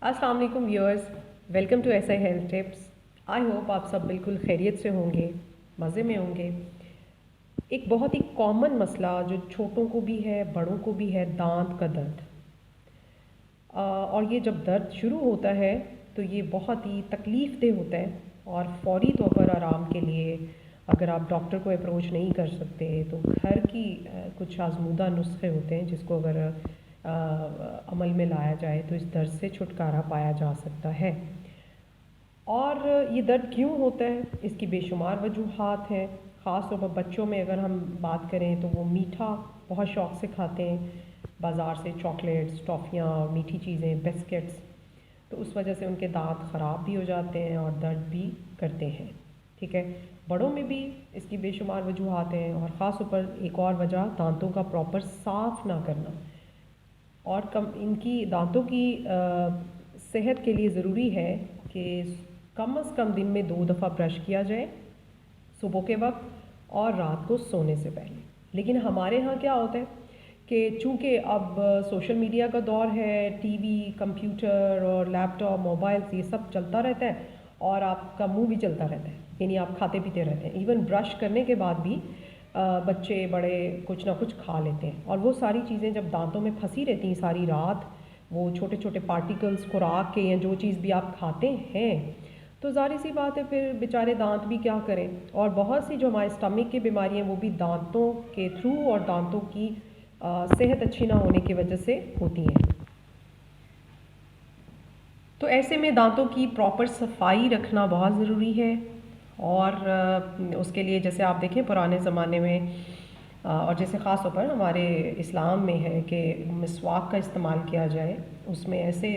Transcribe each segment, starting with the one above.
अस्सलाम वालेकुम viewers, welcome to ऐसा हेल्थ टिप्स। आई होप आप सब बिल्कुल खैरियत से होंगे, मज़े में होंगे। एक बहुत ही कॉमन मसला जो छोटों को भी है, बड़ों को भी है, दांत का दर्द। और ये जब दर्द शुरू होता है तो ये बहुत ही तकलीफ़ देह होता है और फौरी तौर पर आराम के लिए अगर आप डॉक्टर को अप्रोच नहीं कर सकते तो घर की कुछ आजमूदा नुस्खे होते हैं जिसको अगर अमल में लाया जाए तो इस दर्द से छुटकारा पाया जा सकता है। और ये दर्द क्यों होता है, इसकी बेशुमार वजूहात हैं। ख़ास तौर पर बच्चों में अगर हम बात करें तो वो मीठा बहुत शौक़ से खाते हैं, बाज़ार से चॉकलेट्स, टॉफ़ियाँ और मीठी चीज़ें, बिस्किट्स, तो उस वजह से उनके दांत ख़राब भी हो जाते हैं और दर्द भी करते हैं। ठीक है, बड़ों में भी इसकी बेशुमार वजूहात हैं और ख़ास तौर पर एक और वजह दांतों का प्रॉपर साफ़ ना करना। और कम इनकी दांतों की सेहत के लिए ज़रूरी है कि कम से कम दिन में 2 दफ़ा ब्रश किया जाए, सुबह के वक्त और रात को सोने से पहले। लेकिन हमारे यहाँ क्या होता है कि चूँकि अब सोशल मीडिया का दौर है, टीवी, कंप्यूटर और लैपटॉप, मोबाइल ये सब चलता रहता है और आपका मुंह भी चलता रहता है, यानी आप खाते पीते रहते हैं। इवन ब्रश करने के बाद भी बच्चे बड़े कुछ ना कुछ खा लेते हैं और वो सारी चीज़ें जब दांतों में फंसी रहती हैं सारी रात, वो छोटे छोटे पार्टिकल्स खुराक के या जो चीज़ भी आप खाते हैं, तो ज़ाहिर सी बात है फिर बेचारे दांत भी क्या करें। और बहुत सी जो हमारे स्टमक की बीमारियां वो भी दांतों के थ्रू और दांतों की सेहत अच्छी ना होने की वजह से होती हैं। तो ऐसे में दांतों की प्रॉपर सफाई रखना बहुत ज़रूरी है। और उसके लिए जैसे आप देखें पुराने ज़माने में और जैसे ख़ास तौर पर हमारे इस्लाम में है कि मिसवाक का इस्तेमाल किया जाए। उसमें ऐसे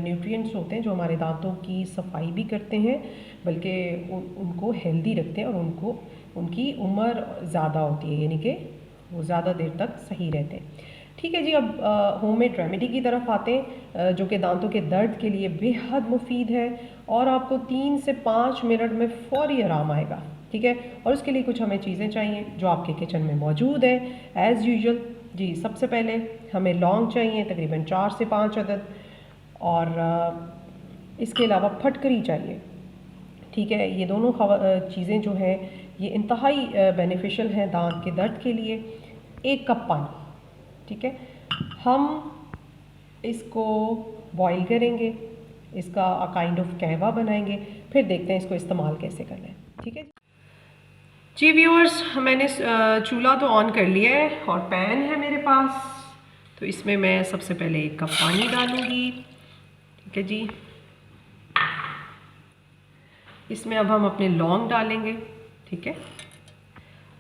न्यूट्रिएंट्स होते हैं जो हमारे दांतों की सफाई भी करते हैं, बल्कि उनको हेल्दी रखते हैं और उनको उनकी उम्र ज़्यादा होती है, यानी कि वो ज़्यादा देर तक सही रहते हैं। ठीक है जी, अब होममेड रेमेडी की तरफ आते हैं जो कि दांतों के दर्द के लिए बेहद मुफीद है और आपको 3 से 5 मिनट में फ़ौरी आराम आएगा। ठीक है, और उसके लिए कुछ हमें चीज़ें चाहिए जो आपके किचन में मौजूद है एज़ यूजुअल। जी, सबसे पहले हमें लौंग चाहिए तकरीबन 4 से 5 अदद, और इसके अलावा फटकरी चाहिए। ठीक है, ये दोनों चीज़ें जो हैं ये इंतहाई बेनिफिशियल हैं दांत के दर्द के लिए। 1 कप पानी, ठीक है, हम इसको बॉईल करेंगे, इसका काइंड ऑफ कहवा बनाएंगे, फिर देखते हैं इसको इस्तेमाल कैसे करना है। ठीक है जी व्यूअर्स, मैंने चूल्हा तो ऑन कर लिया है और पैन है मेरे पास, तो इसमें मैं सबसे पहले 1 कप पानी डालूंगी। ठीक है जी, इसमें अब हम अपने लौंग डालेंगे। ठीक है,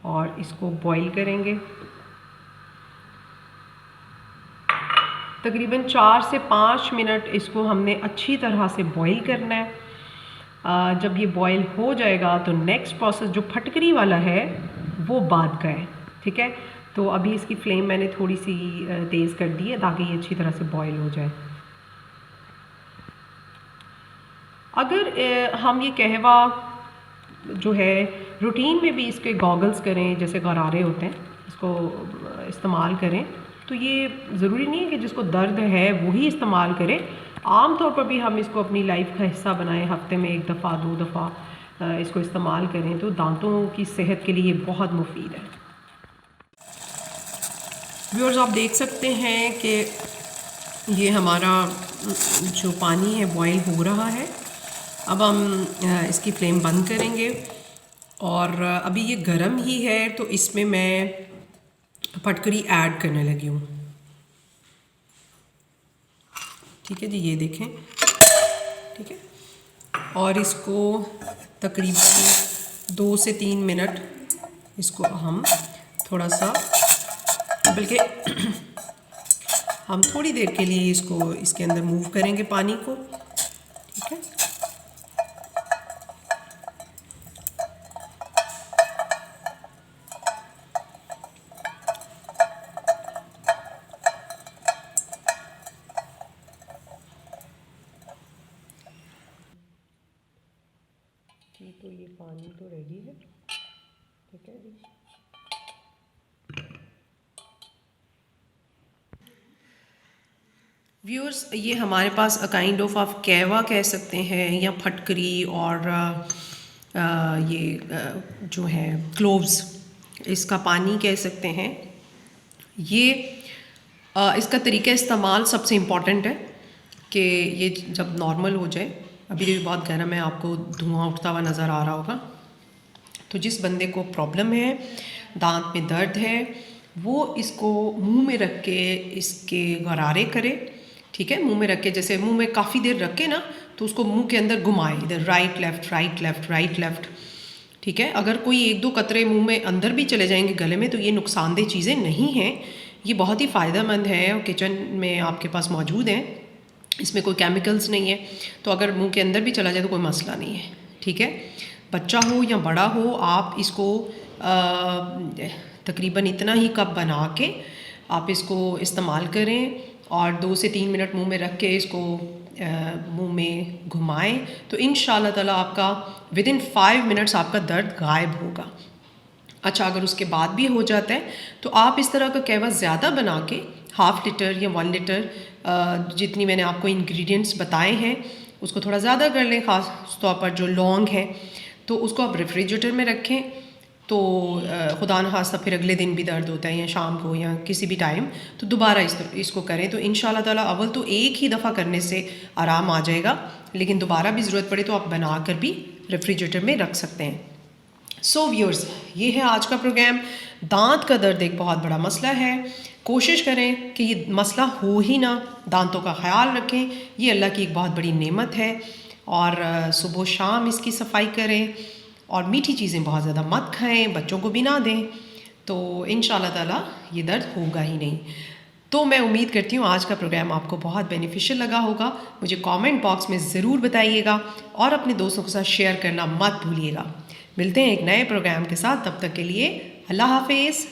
और इसको बॉईल करेंगे तकरीबन 4 से 5 मिनट। इसको हमने अच्छी तरह से बॉईल करना है। जब ये बॉईल हो जाएगा तो नेक्स्ट प्रोसेस जो फटकरी वाला है वो बाद का है। ठीक है, तो अभी इसकी फ्लेम मैंने थोड़ी सी तेज़ कर दी है ताकि ये अच्छी तरह से बॉईल हो जाए। अगर हम ये कहवा जो है रूटीन में भी इसके गॉगल्स करें, जैसे गरारे होते हैं, इसको इस्तेमाल करें, तो ये ज़रूरी नहीं है कि जिसको दर्द है वही इस्तेमाल करे। आम तौर पर भी हम इसको अपनी लाइफ का हिस्सा बनाएं, हफ्ते में 1 दफ़ा 2 दफ़ा इसको इस्तेमाल करें तो दांतों की सेहत के लिए बहुत मुफीद है। व्यूअर्स, आप देख सकते हैं कि ये हमारा जो पानी है बॉईल हो रहा है। अब हम इसकी फ्लेम बंद करेंगे और अभी ये गर्म ही है तो इसमें मैं फटकरी ऐड करने लगी हूँ। ठीक है जी, ये देखें। ठीक है, और इसको तकरीबन 2 से 3 मिनट इसको हम थोड़ा सा, बल्कि हम थोड़ी देर के लिए इसको इसके अंदर मूव करेंगे पानी को। ठीक है, जी, तो ये पानी तो रेडी है। ठीक है जी, व्यूअर्स, ये हमारे पास अ काइंड ऑफ आप कहवा कह सकते हैं या फटकरी और जो है क्लोव्स, इसका पानी कह सकते हैं। ये इसका तरीका इस्तेमाल सबसे इम्पॉर्टेंट है कि ये जब नॉर्मल हो जाए, अभी भी बहुत गर्म है, आपको धुआं उठता हुआ नज़र आ रहा होगा, तो जिस बंदे को प्रॉब्लम है, दांत में दर्द है, वो इसको मुंह में रख के इसके गरारे करे। ठीक है, मुंह में रख के, जैसे मुंह में काफ़ी देर रख के ना, तो उसको मुंह के अंदर घुमाए, इधर right left right left right left. ठीक है, अगर कोई एक दो कतरे मुंह में अंदर भी चले जाएंगे गले में, तो ये नुकसानदेह चीज़ें नहीं हैं, ये बहुत ही फ़ायदेमंद है और किचन में आपके पास मौजूद हैं, इसमें कोई केमिकल्स नहीं है, तो अगर मुंह के अंदर भी चला जाए तो कोई मसला नहीं है। ठीक है, बच्चा हो या बड़ा हो, आप इसको तकरीबन इतना ही कप बना के आप इसको इस्तेमाल करें और 2 से 3 मिनट मुंह में रख के इसको मुंह में घुमाएं, तो इंशाल्लाह ताला आपका विदिन 5 मिनट्स आपका दर्द गायब होगा। अच्छा, अगर उसके बाद भी हो जाता है तो आप इस तरह का कहवा ज़्यादा बना के 1/2 लीटर या 1 लीटर, जितनी मैंने आपको इंग्रेडिएंट्स बताए हैं उसको थोड़ा ज़्यादा कर लें। ख़ास तौर पर जो लौंग है तो उसको आप रेफ्रिजरेटर में रखें, तो खुदा न खास्ता फिर अगले दिन भी दर्द होता है या शाम को या किसी भी टाइम, तो दोबारा इसको करें, तो इंशाल्लाह ताला अव्वल तो एक ही दफ़ा करने से आराम आ जाएगा, लेकिन दोबारा भी ज़रूरत पड़े तो आप बना कर भी रेफ्रिजरेटर में रख सकते हैं। सो व्यूअर्स, ये है आज का प्रोग्राम। दांत का दर्द एक बहुत बड़ा मसला है, कोशिश करें कि ये मसला हो ही ना, दांतों का ख्याल रखें, ये अल्लाह की एक बहुत बड़ी नेमत है, और सुबह शाम इसकी सफाई करें, और मीठी चीज़ें बहुत ज़्यादा मत खाएं, बच्चों को भी ना दें, तो इंशाल्लाह ताला ये दर्द होगा ही नहीं। तो मैं उम्मीद करती हूँ आज का प्रोग्राम आपको बहुत बेनिफिशियल लगा होगा। मुझे कमेंट बॉक्स में ज़रूर बताइएगा और अपने दोस्तों के साथ शेयर करना मत भूलिएगा। मिलते हैं एक नए प्रोग्राम के साथ, तब तक के लिए अल्लाह हाफिज़।